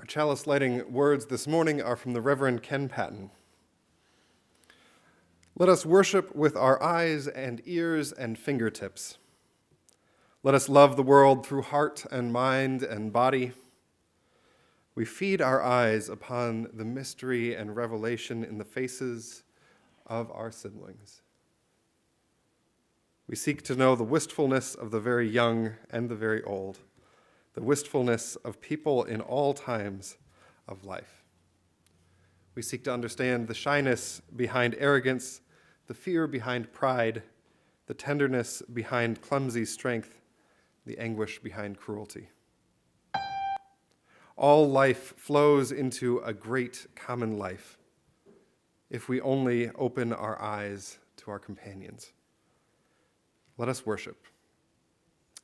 Our chalice lighting words this morning are from the Reverend Ken Patton. Let us worship with our eyes and ears and fingertips. Let us love the world through heart and mind and body. We feed our eyes upon the mystery and revelation in the faces of our siblings. We seek to know the wistfulness of the very young and the very old, the wistfulness of people in all times of life. We seek to understand the shyness behind arrogance, the fear behind pride, the tenderness behind clumsy strength, the anguish behind cruelty. All life flows into a great common life if we only open our eyes to our companions. Let us worship,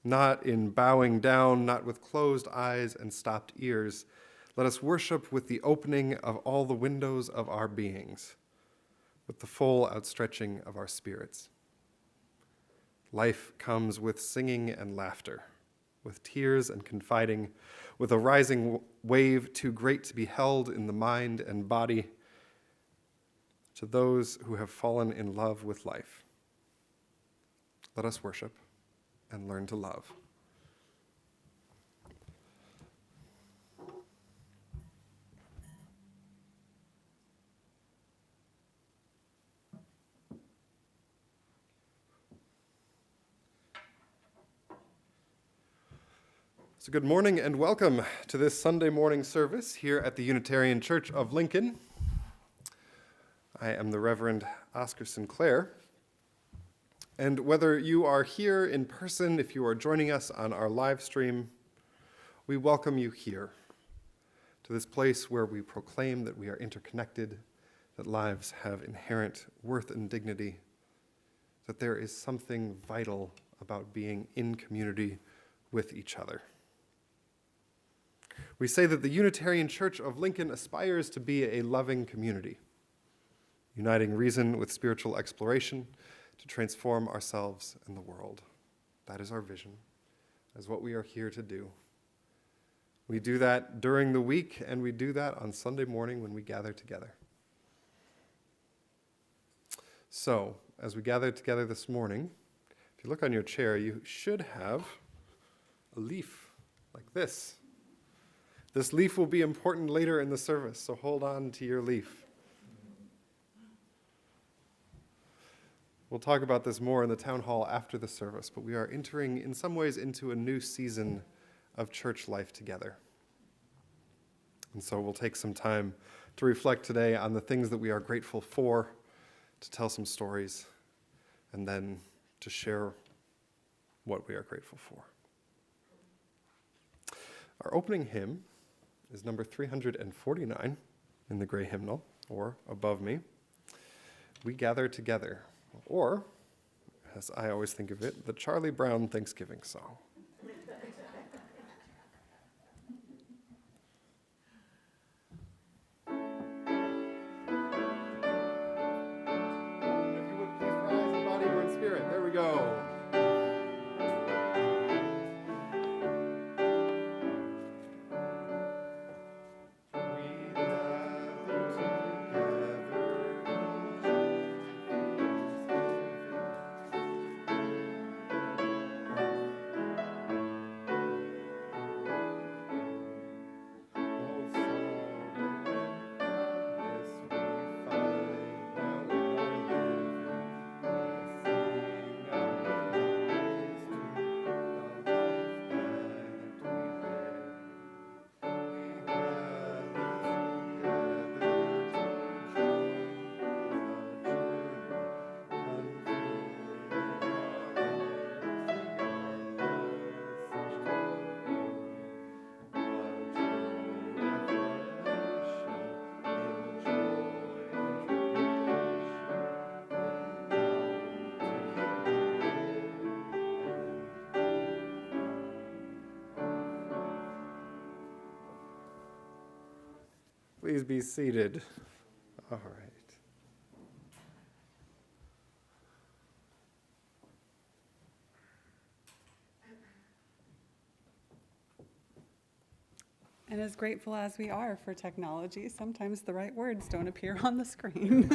not in bowing down, not with closed eyes and stopped ears. Let us worship with the opening of all the windows of our beings, with the full outstretching of our spirits. Life comes with singing and laughter, with tears and confiding, with a rising wave too great to be held in the mind and body, to those who have fallen in love with life. Let us worship and learn to love. So good morning and welcome to this Sunday morning service here at the Unitarian Church of Lincoln. I am the Reverend Oscar Sinclair. And whether you are here in person, if you are joining us on our live stream, we welcome you here to this place where we proclaim that we are interconnected, that lives have inherent worth and dignity, that there is something vital about being in community with each other. We say that the Unitarian Church of Lincoln aspires to be a loving community, uniting reason with spiritual exploration to transform ourselves and the world. That is our vision. That is what we are here to do. We do that during the week, and we do that on Sunday morning when we gather together. So, as we gather together this morning, if you look on your chair, you should have a leaf like this. This leaf will be important later in the service, so hold on to your leaf. We'll talk about this more in the town hall after the service, but we are entering in some ways into a new season of church life together. And so we'll take some time to reflect today on the things that we are grateful for, to tell some stories, and then to share what we are grateful for. Our opening hymn is number 349 in the gray hymnal, or above me. We gather together. Or, as I always think of it, the Charlie Brown Thanksgiving song. If you would please rise in body or in spirit. There we go. Please be seated. All right. And as grateful as we are for technology, sometimes the right words don't appear on the screen.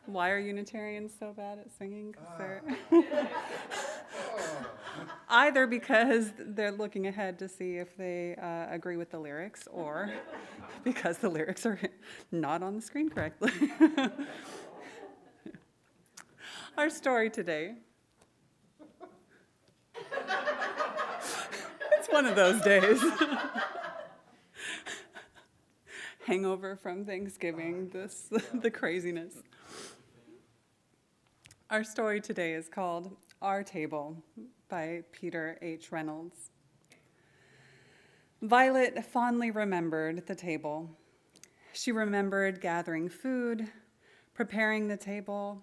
Why are Unitarians so bad at singing? 'Cause they're either because they're looking ahead to see if they agree with the lyrics, or because the lyrics are not on the screen correctly. Our story today. It's one of those days. Hangover from Thanksgiving, the craziness. Our story today is called Our Table by Peter H. Reynolds. Violet fondly remembered the table. She remembered gathering food, preparing the table,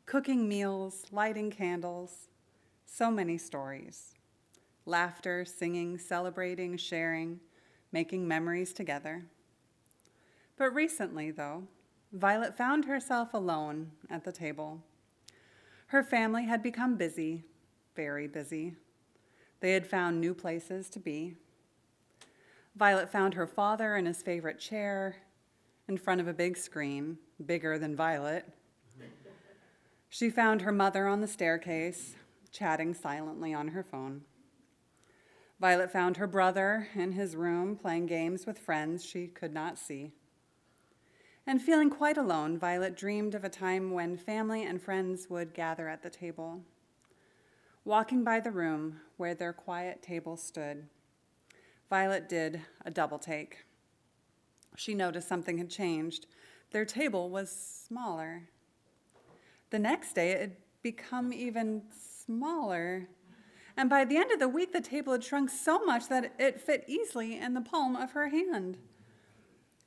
cooking meals, lighting candles. So many stories. Laughter, singing, celebrating, sharing, making memories together. But recently, though, Violet found herself alone at the table. Her family had become busy, very busy. They had found new places to be. Violet found her father in his favorite chair, in front of a big screen, bigger than Violet. She found her mother on the staircase, chatting silently on her phone. Violet found her brother in his room, playing games with friends she could not see. And feeling quite alone, Violet dreamed of a time when family and friends would gather at the table. Walking by the room where their quiet table stood, Violet did a double take. She noticed something had changed. Their table was smaller. The next day, it had become even smaller. And by the end of the week, the table had shrunk so much that it fit easily in the palm of her hand.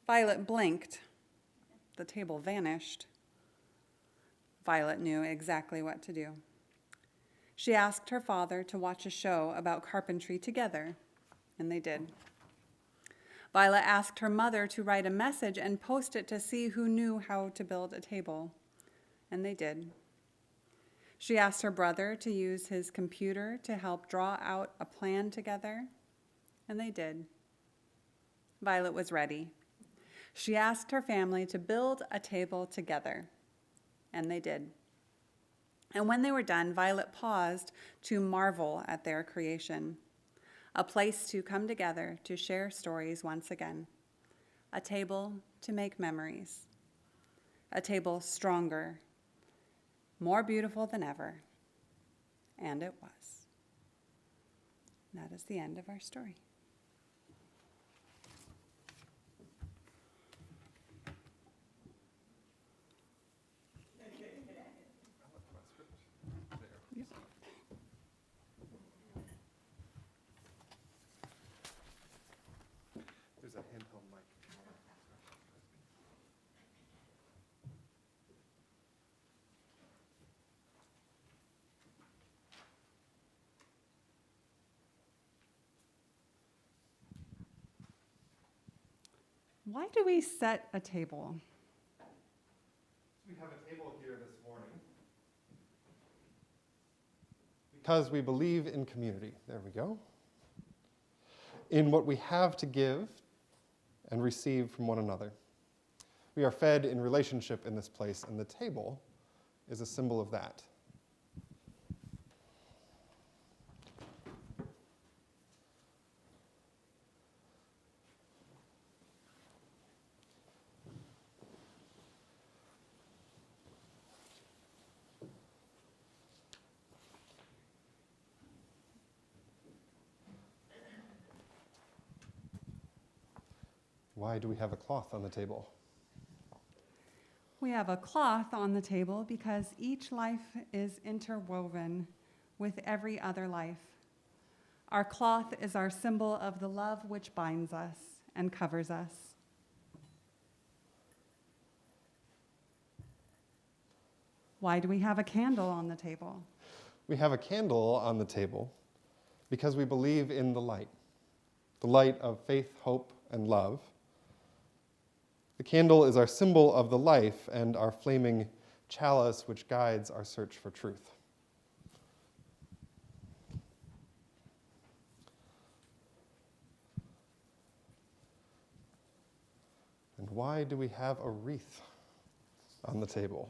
Violet blinked. The table vanished. Violet knew exactly what to do. She asked her father to watch a show about carpentry together, and they did. Violet asked her mother to write a message and post it to see who knew how to build a table, and they did. She asked her brother to use his computer to help draw out a plan together, and they did. Violet was ready. She asked her family to build a table together, and they did. And when they were done, Violet paused to marvel at their creation, a place to come together to share stories once again, a table to make memories, a table stronger, more beautiful than ever, and it was. That is the end of our story. There's a handheld mic. Why do we set a table? We have a table here this morning because we believe in community. There we go. In what we have to give and receive from one another. We are fed in relationship in this place, and the table is a symbol of that. Why do we have a cloth on the table? We have a cloth on the table because each life is interwoven with every other life. Our cloth is our symbol of the love which binds us and covers us. Why do we have a candle on the table? We have a candle on the table because we believe in the light of faith, hope, and love. The candle is our symbol of the life and our flaming chalice which guides our search for truth. why do we have a wreath on the table?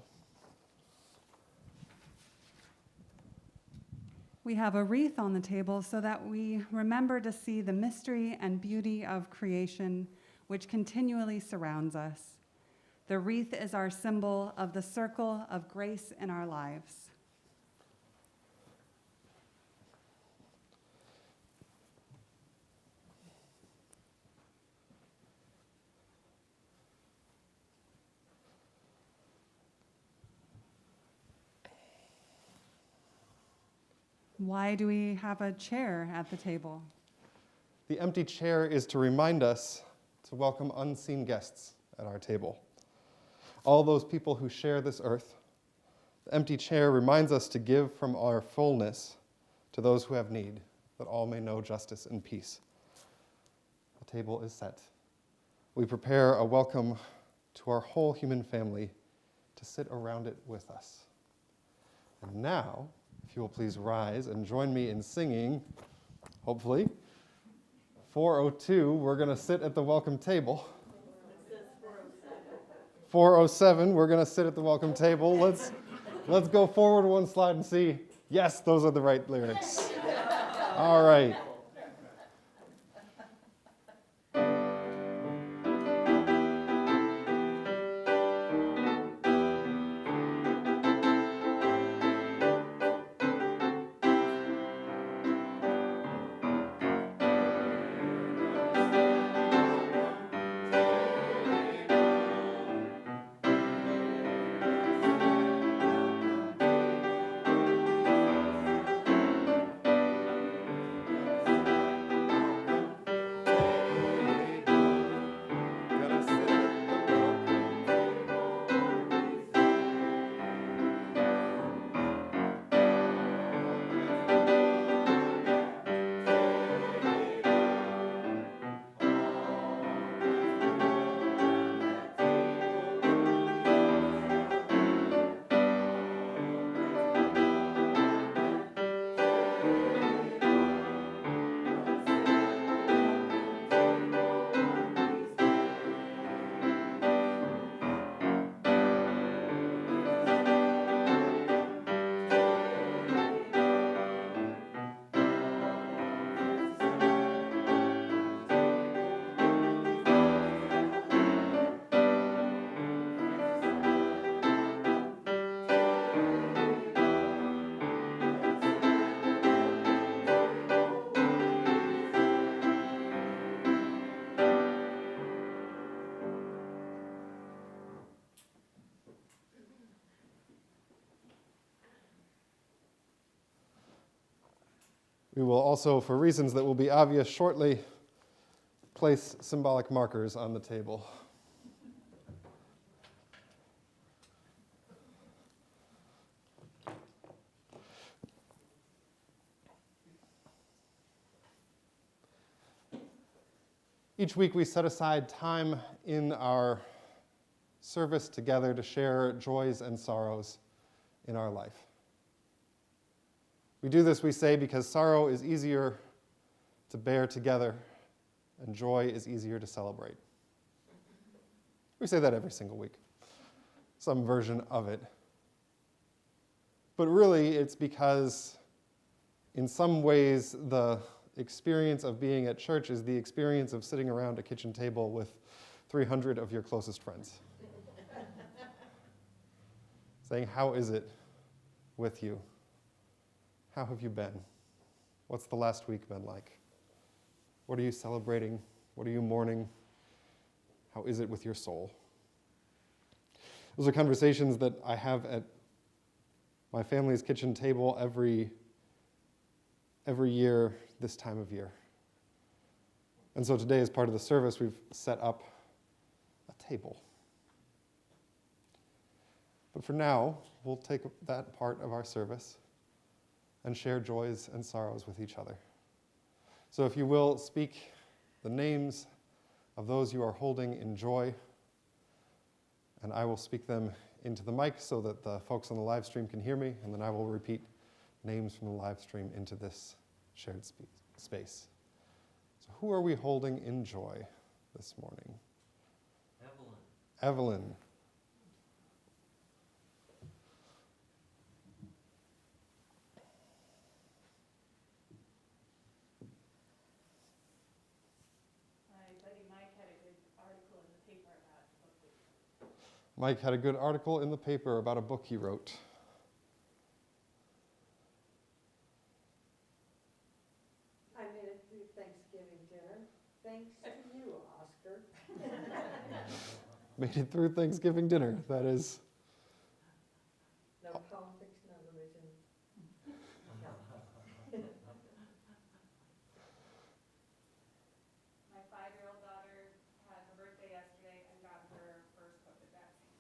We have a wreath on the table so that we remember to see the mystery and beauty of creation which continually surrounds us. The wreath is our symbol of the circle of grace in our lives. Why do we have a chair at the table? The empty chair is to remind us to welcome unseen guests at our table. All those people who share this earth. The empty chair reminds us to give from our fullness to those who have need, that all may know justice and peace. The table is set. We prepare a welcome to our whole human family to sit around it with us. And now, if you will please rise and join me in singing, hopefully, 402, we're going to sit at the welcome table. 407, we're going to sit at the welcome table. Let's go forward one slide and see. Yes, those are the right lyrics. All right. We will also, for reasons that will be obvious shortly, place symbolic markers on the table. Each week we set aside time in our service together to share joys and sorrows in our life. We do this, we say, because sorrow is easier to bear together and joy is easier to celebrate. We say that every single week, some version of it. But really, it's because in some ways the experience of being at church is the experience of sitting around a kitchen table with 300 of your closest friends. Saying, how is it with you? How have you been? What's the last week been like? What are you celebrating? What are you mourning? How is it with your soul? Those are conversations that I have at my family's kitchen table every year this time of year. And so today, as part of the service, we've set up a table. But for now, we'll take that part of our service and share joys and sorrows with each other. So if you will, speak the names of those you are holding in joy, and I will speak them into the mic so that the folks on the live stream can hear me, and then I will repeat names from the live stream into this shared space. So who are we holding in joy this morning? Evelyn. Evelyn. Mike had a good article in the paper about a book he wrote. I made it through Thanksgiving dinner. Thanks to you, Oscar. Made it through Thanksgiving dinner. That is, No politics, no religion. My 5-year-old daughter had her birthday yesterday and got her first COVID vaccine.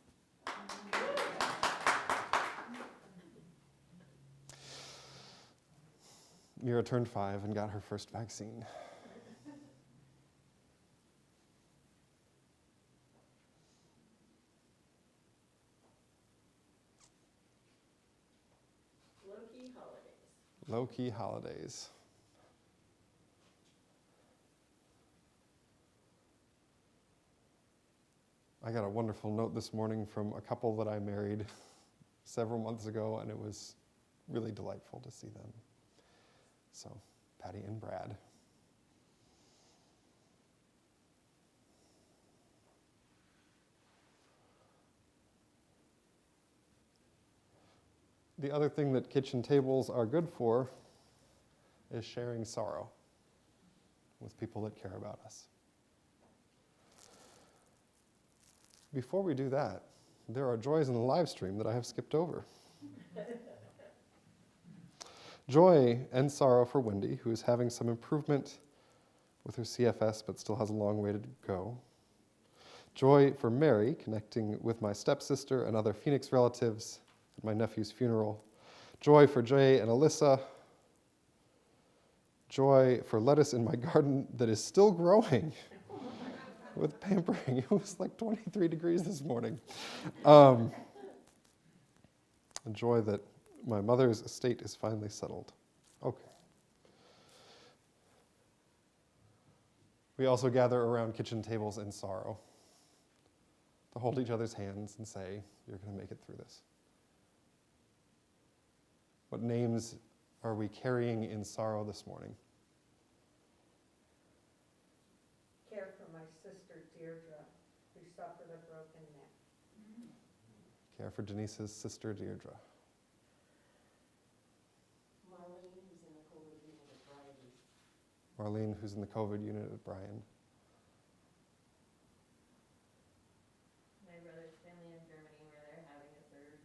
Mira turned 5 and got her first vaccine. Low-key holidays. Low-key holidays. I got a wonderful note this morning from a couple that I married several months ago, and it was really delightful to see them. So, Patty and Brad. The other thing that kitchen tables are good for is sharing sorrow with people that care about us. Before we do that, there are joys in the live stream that I have skipped over. Joy and sorrow for Wendy, who is having some improvement with her CFS but still has a long way to go. Joy for Mary, connecting with my stepsister and other Phoenix relatives at my nephew's funeral. Joy for Jay and Alyssa. Joy for lettuce in my garden that is still growing with pampering. It was like 23 degrees this morning. A joy that my mother's estate is finally settled. Okay. We also gather around kitchen tables in sorrow to hold each other's hands and say, you're going to make it through this. What names are we carrying in sorrow this morning? Care for my sister Deirdre, who suffered a broken neck. Care for Denise's sister, Deirdre. Marlene, who's in the COVID unit at Brighton. Marlene, who's in the COVID unit at Bryan. My brother's family in Germany where they're having a surge.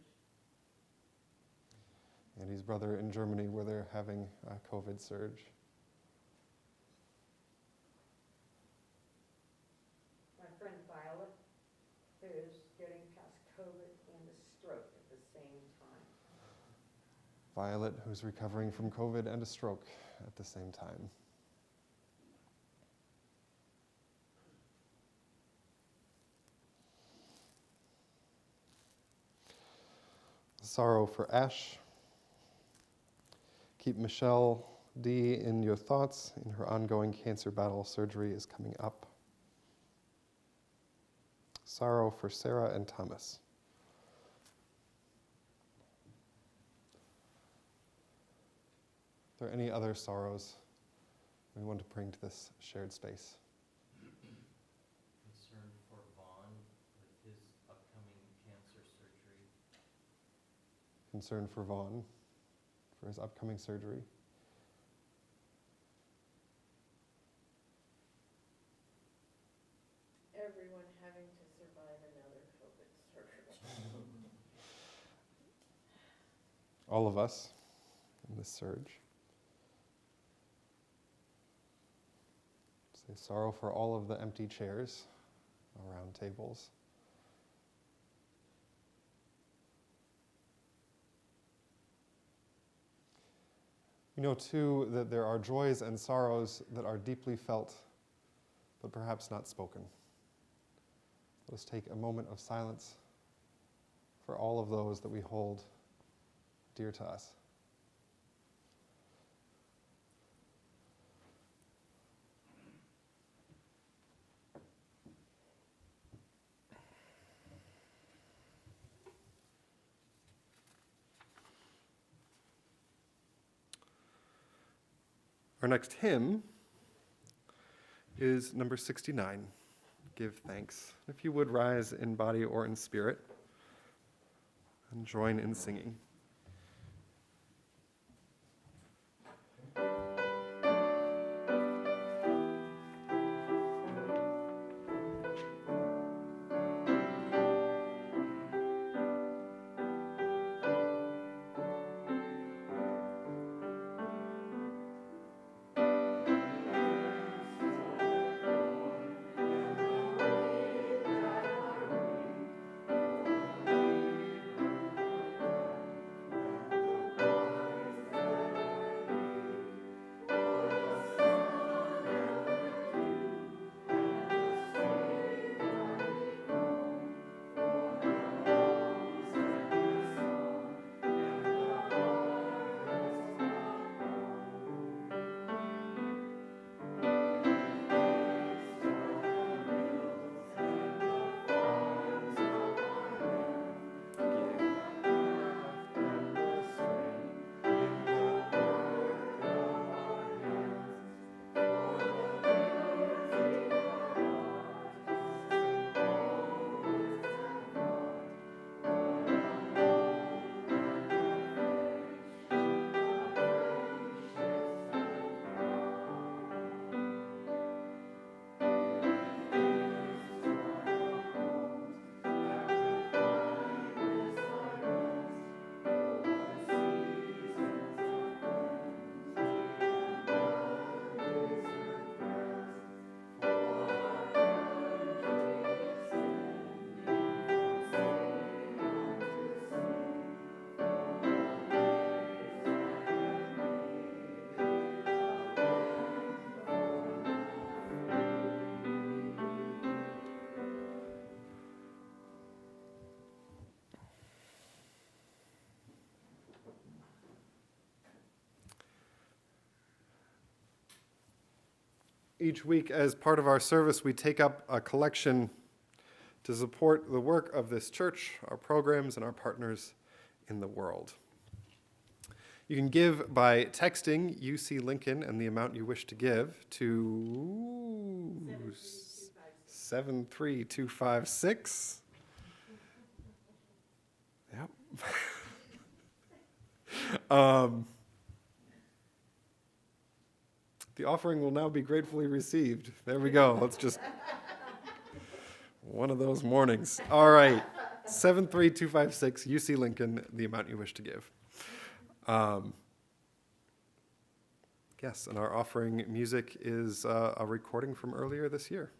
Andy's brother in Germany where they're having a COVID surge. My friend Violet, who is getting past COVID and a stroke at the same time. Violet, who's recovering from COVID and a stroke at the same time. Sorrow for Ash. Keep Michelle D. in your thoughts in her ongoing cancer battle. Surgery is coming up. Sorrow for Sarah and Thomas. Are there any other sorrows we want to bring to this shared space? Concern for Vaughn with his upcoming cancer surgery. Concern for Vaughn for his upcoming surgery. Everyone having to survive another COVID surge. All of us in this surge. Say sorrow for all of the empty chairs around tables. You know, too, that there are joys and sorrows that are deeply felt, but perhaps not spoken. Let us take a moment of silence for all of those that we hold dear to us. Our next hymn is number 69, Give Thanks. If you would rise in body or in spirit and join in singing. Each week, as part of our service, we take up a collection to support the work of this church, our programs, and our partners in the world. You can give by texting UC Lincoln and the amount you wish to give to 73256. Yep. The offering will now be gratefully received. There we go. Let's just, one of those mornings. All right, 73256, UC Lincoln, the amount you wish to give. Yes, and our offering music is a recording from earlier this year.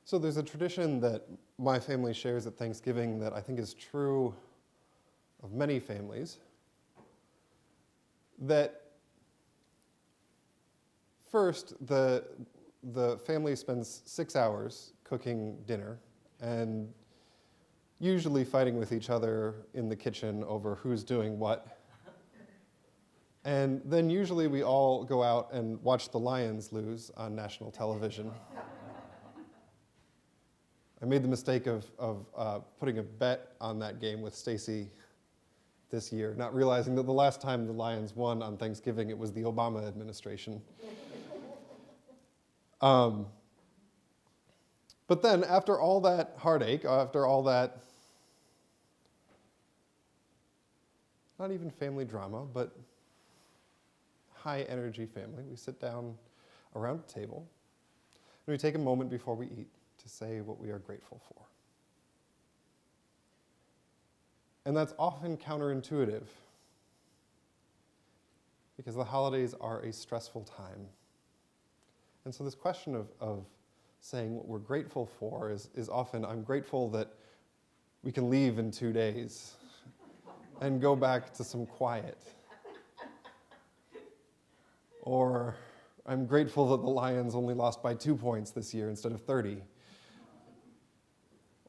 So there's a tradition that my family shares at Thanksgiving that I think is true of many families, that first the family spends 6 hours cooking dinner and usually fighting with each other in the kitchen over who's doing what. And then usually we all go out and watch the Lions lose on national television. I made the mistake of putting a bet on that game with Stacy this year, not realizing that the last time the Lions won on Thanksgiving, it was the Obama administration. But then, after all that heartache, after all that, not even family drama, but high energy family, we sit down around a table and we take a moment before we eat to say what we are grateful for. And that's often counterintuitive because the holidays are a stressful time. And so this question of saying what we're grateful for is often, I'm grateful that we can leave in 2 days and go back to some quiet. Or I'm grateful that the Lions only lost by 2 points this year instead of 30.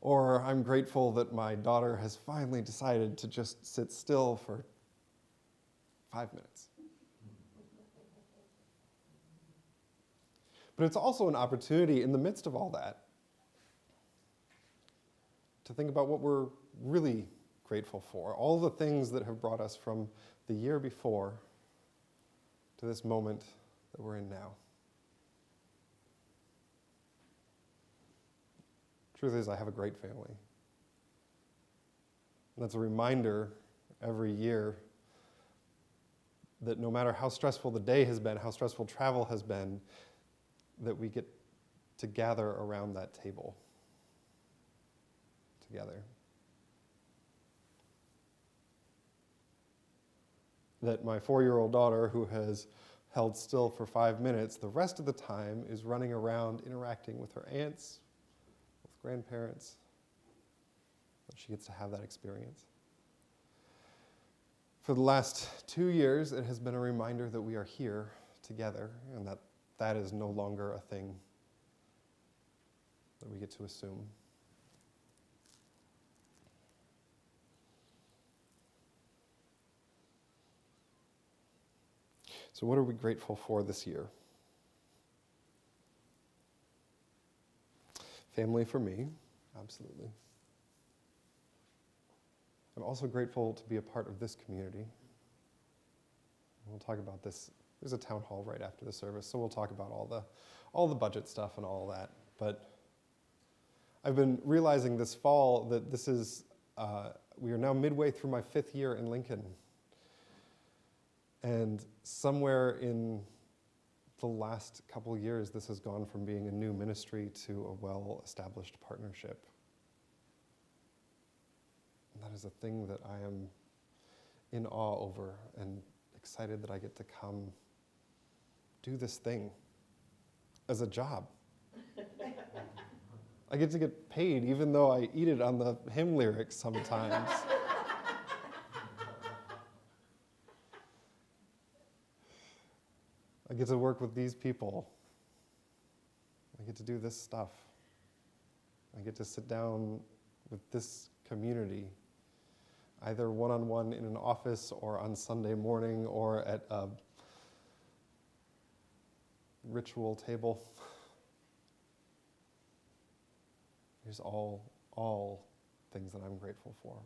Or I'm grateful that my daughter has finally decided to just sit still for 5 minutes. But it's also an opportunity in the midst of all that to think about what we're really grateful for, all the things that have brought us from the year before to this moment that we're in now. Truth is, I have a great family. And that's a reminder every year that no matter how stressful the day has been, how stressful travel has been, that we get to gather around that table together. That my 4-year-old daughter, who has held still for 5 minutes, the rest of the time is running around interacting with her aunts, with grandparents, that she gets to have that experience. For the last 2 years, it has been a reminder that we are here together and that that is no longer a thing that we get to assume. So what are we grateful for this year? Family for me, absolutely. I'm also grateful to be a part of this community. We'll talk about this. There's a town hall right after the service, so we'll talk about all the budget stuff and all that. But I've been realizing this fall that this is We are now midway through my 5th year in Lincoln. And somewhere in the last couple years, this has gone from being a new ministry to a well-established partnership. And that is a thing that I am in awe over and excited that I get to come do this thing as a job. I get to get paid even though I eat it on the hymn lyrics sometimes. I get to work with these people. I get to do this stuff. I get to sit down with this community, either one-on-one in an office or on Sunday morning or at a ritual table. There's all things that I'm grateful for.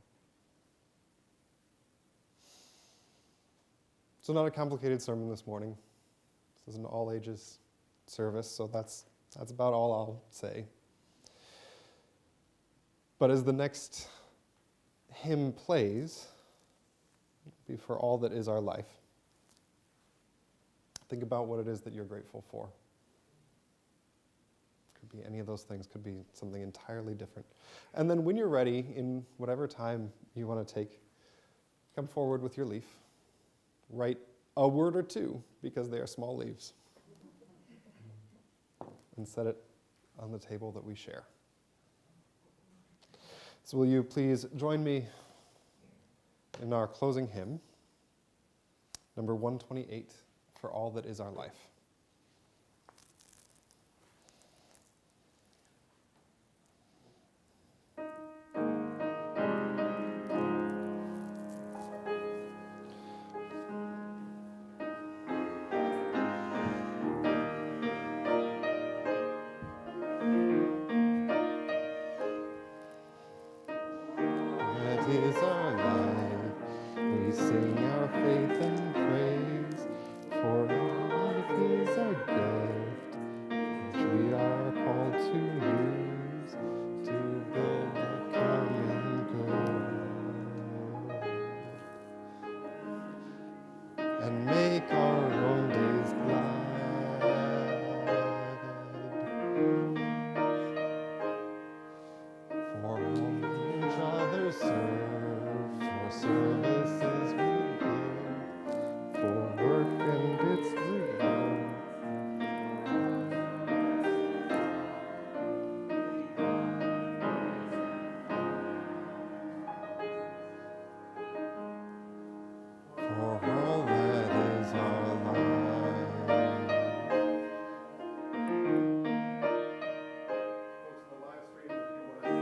So not a complicated sermon this morning. This is an all-ages service, so that's about all I'll say. But as the next hymn plays, be for all that is our life. Think about what it is that you're grateful for. Could be any of those things, could be something entirely different. And then when you're ready, in whatever time you want to take, come forward with your leaf. Write a word or two, because they are small leaves, and set it on the table that we share. So will you please join me in our closing hymn, number 128, For All That Is Our Life. Is our life, we sing our faith and praise, for life is our gift, which we are called to use, to build the common good, and make our own days glad. For each other serve, for services we give, for work and its reward. For all that is our life. Folks in the live stream, if you want to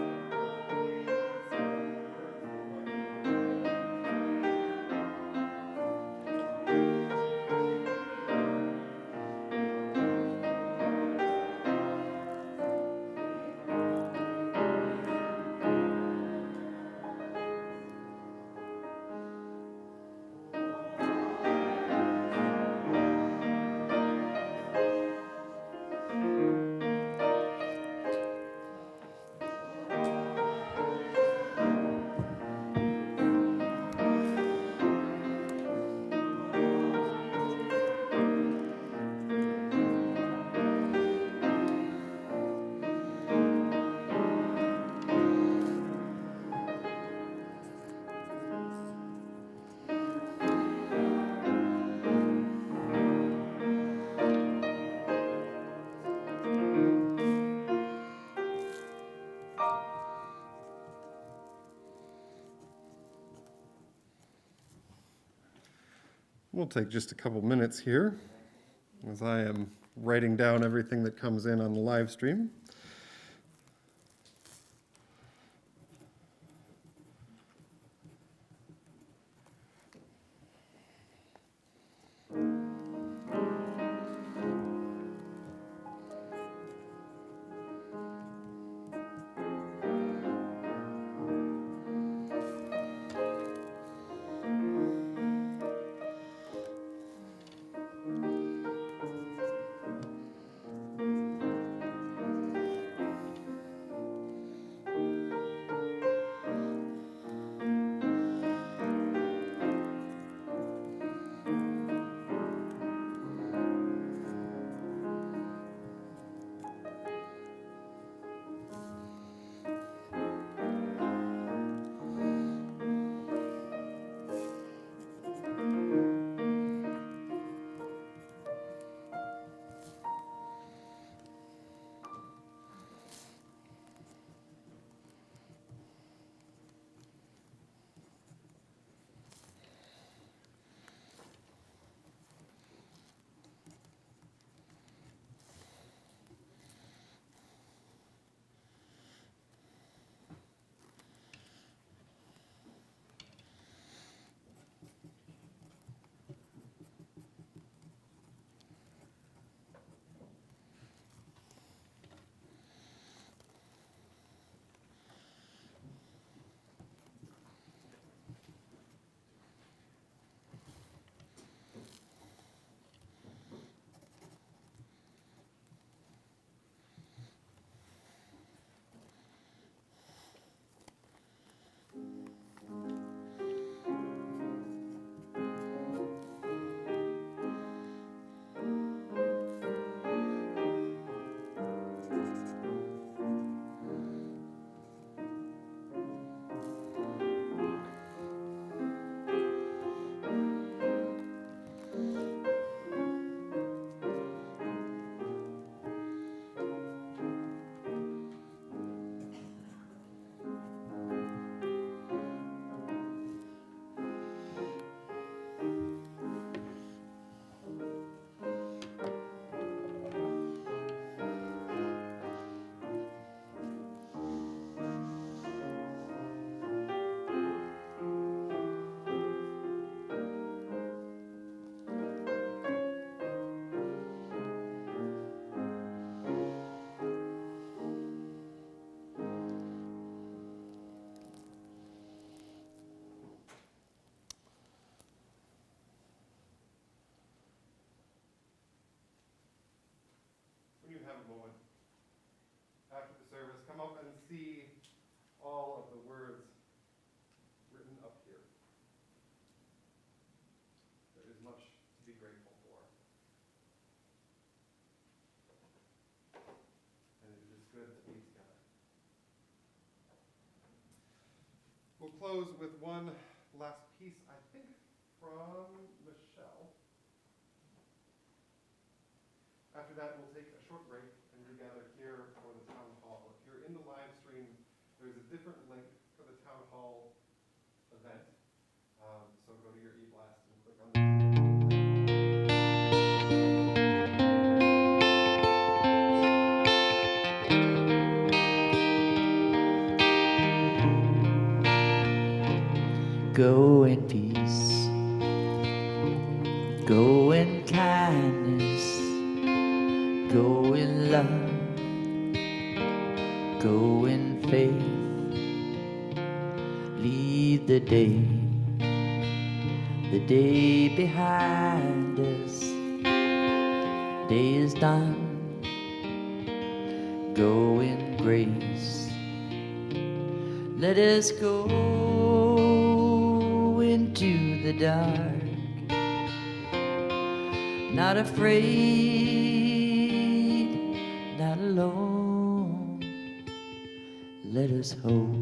We'll take just a couple minutes here as I am writing down everything that comes in on the live stream. much to be grateful for. And it is good to be together. We'll close with one last piece, I think, from Michelle. After that, we'll take a short break and regather here for the town hall. If you're in the live stream, there's a different link for the town hall event. So go to your e-blast and click on the Go in peace, go in kindness, go in love, go in faith. Leave the day behind us. Day is done. Go in grace. Let us go into the dark, not afraid, not alone. Let us hope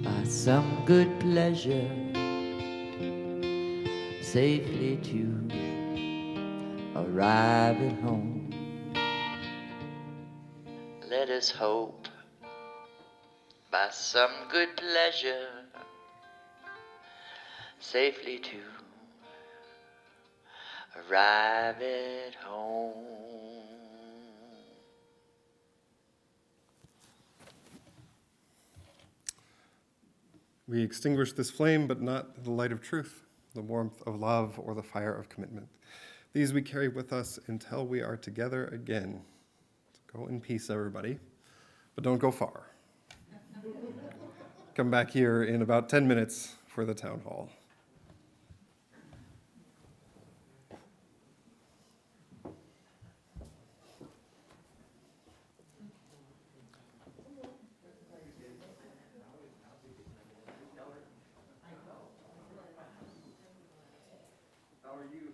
by some good pleasure safely to arrive at home. Let us hope by some good pleasure safely to arrive at home. We extinguish this flame, but not the light of truth, the warmth of love, or the fire of commitment. These we carry with us until we are together again. So go in peace, everybody, but don't go far. Come back here in about 10 minutes for the town hall. How are you?